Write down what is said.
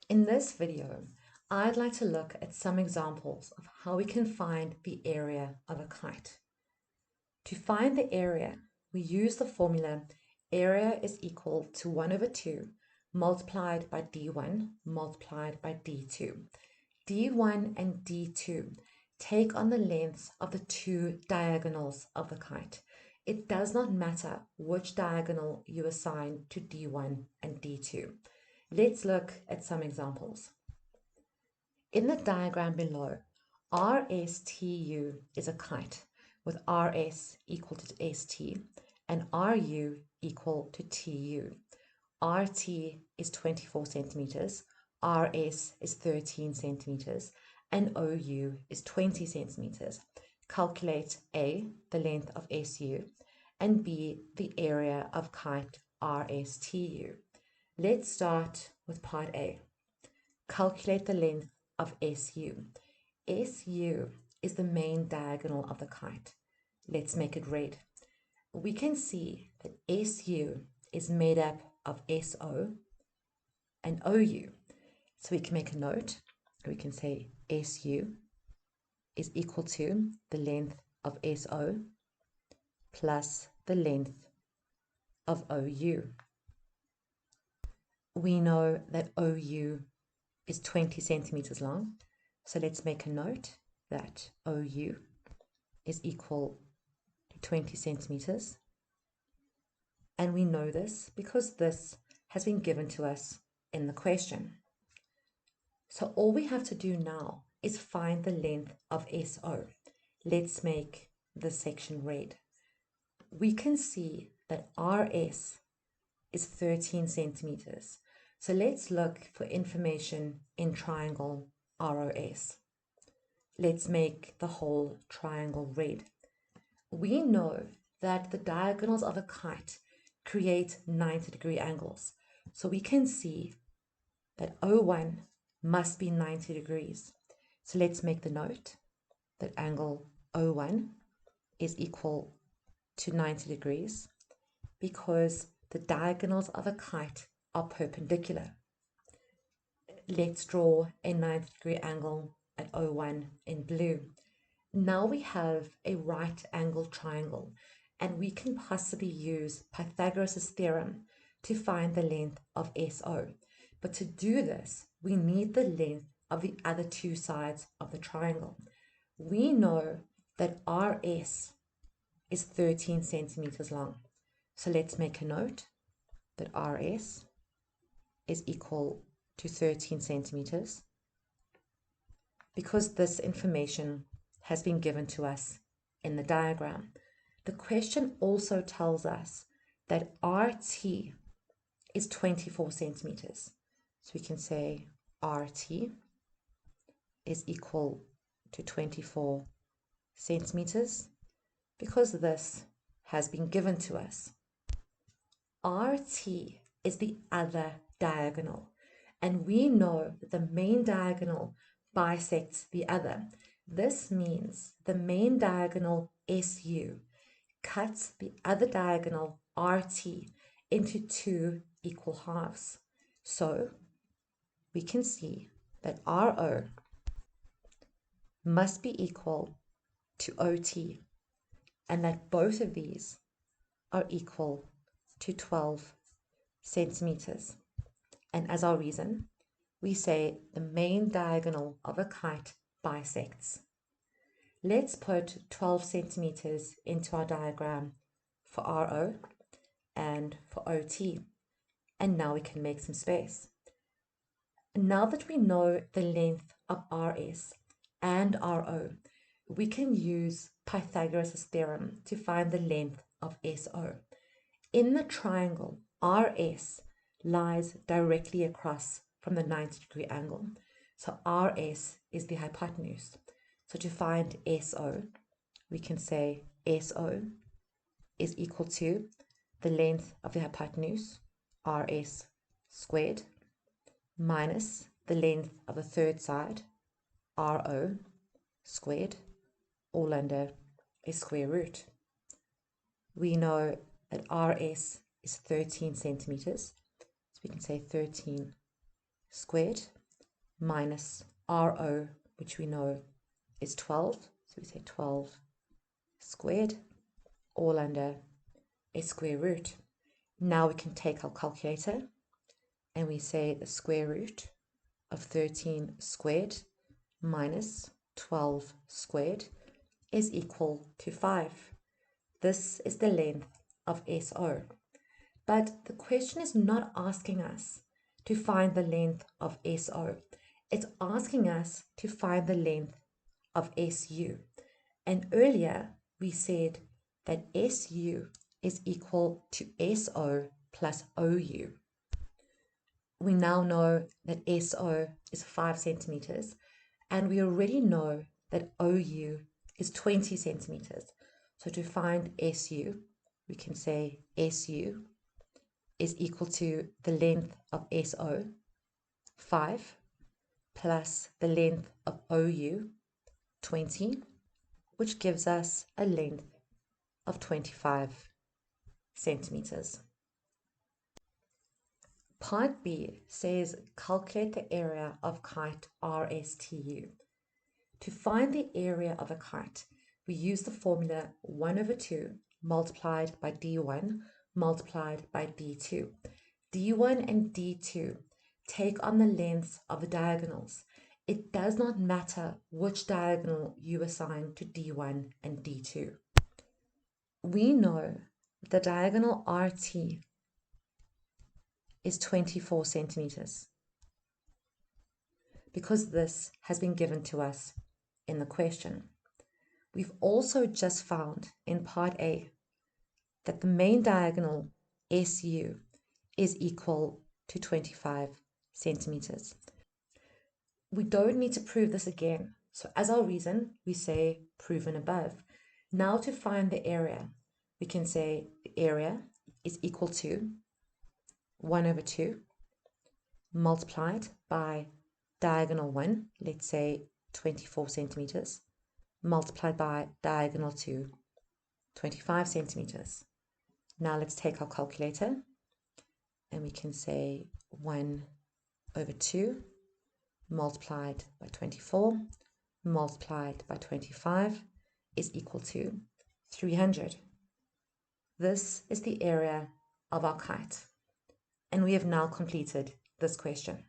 In this video, I'd like to look at some examples of how we can find the area of a kite. To find the area, we use the formula area is equal to 1 over 2 multiplied by d1 multiplied by d2. d1 and d2 take on the lengths of the two diagonals of the kite. It does not matter which diagonal you assign to d1 and d2. Let's look at some examples. In the diagram below, RSTU is a kite with RS equal to ST and RU equal to TU. RT is 24 centimeters, RS is 13 centimeters, and OU is 20 centimeters. Calculate A, the length of SU, and B, the area of kite RSTU. Let's start with part A. Calculate the length of SU. SU is the main diagonal of the kite. Let's make it red. We can see that SU is made up of SO and OU. So we can make a note. We can say SU is equal to the length of SO plus the length of OU. We know that OU is 20 centimeters long. So let's make a note that OU is equal to 20 centimeters. And we know this because this has been given to us in the question. So all we have to do now is find the length of SO. Let's make this section red. We can see that RS is 13 centimeters. So let's look for information in triangle ROS. Let's make the whole triangle red. We know that the diagonals of a kite create 90-degree angles. So we can see that O1 must be 90 degrees. So let's make the note that angle O1 is equal to 90 degrees because the diagonals of a kite are perpendicular. Let's draw a 90-degree angle at O1 in blue. Now we have a right angle triangle, and we can possibly use Pythagoras' theorem to find the length of SO. But to do this, we need the length of the other two sides of the triangle. We know that RS is 13 centimeters long. So let's make a note that RS is equal to 13 centimeters because this information has been given to us in the diagram. The question also tells us that RT is 24 centimeters. So we can say RT is equal to 24 centimeters because this has been given to us. RT is the other diagonal, and we know that the main diagonal bisects the other. This means the main diagonal SU cuts the other diagonal RT into two equal halves. So we can see that RO must be equal to OT, and that both of these are equal to 12 centimeters. And as our reason, we say the main diagonal of a kite bisects. Let's put 12 centimeters into our diagram for RO and for OT. And now we can make some space. Now that we know the length of RS and RO, we can use Pythagoras' theorem to find the length of SO. In the triangle, RS lies directly across from the 90-degree angle. So RS is the hypotenuse. So to find SO, we can say SO is equal to the length of the hypotenuse, RS squared, minus the length of the third side, RO squared, all under a square root. We know that RS is 13 centimeters. So we can say 13 squared minus RO, which we know is 12. So we say 12 squared, all under a square root. Now we can take our calculator and we say the square root of 13 squared minus 12 squared is equal to 5. This is the length of SO. But the question is not asking us to find the length of SO. It's asking us to find the length of SU. And earlier we said that SU is equal to SO plus OU. We now know that SO is 5 centimeters, and we already know that OU is 20 centimeters. So to find SU, we can say SU is equal to the length of SO, 5, plus the length of OU, 20, which gives us a length of 25 centimeters. Part B says calculate the area of kite RSTU. To find the area of a kite, we use the formula 1 over 2 multiplied by D1 multiplied by D2. D1 and D2 take on the lengths of the diagonals. It does not matter which diagonal you assign to D1 and D2. We know the diagonal RT is 24 centimeters because this has been given to us in the question. We've also just found in part A that the main diagonal SU is equal to 25 centimeters. We don't need to prove this again. So as our reason, we say proven above. Now to find the area, we can say the area is equal to 1 over 2 multiplied by diagonal 1, let's say 24 centimeters, multiplied by diagonal 2, 25 centimeters. Now let's take our calculator and we can say 1 over 2 multiplied by 24 multiplied by 25 is equal to 300. This is the area of our kite. And we have now completed this question.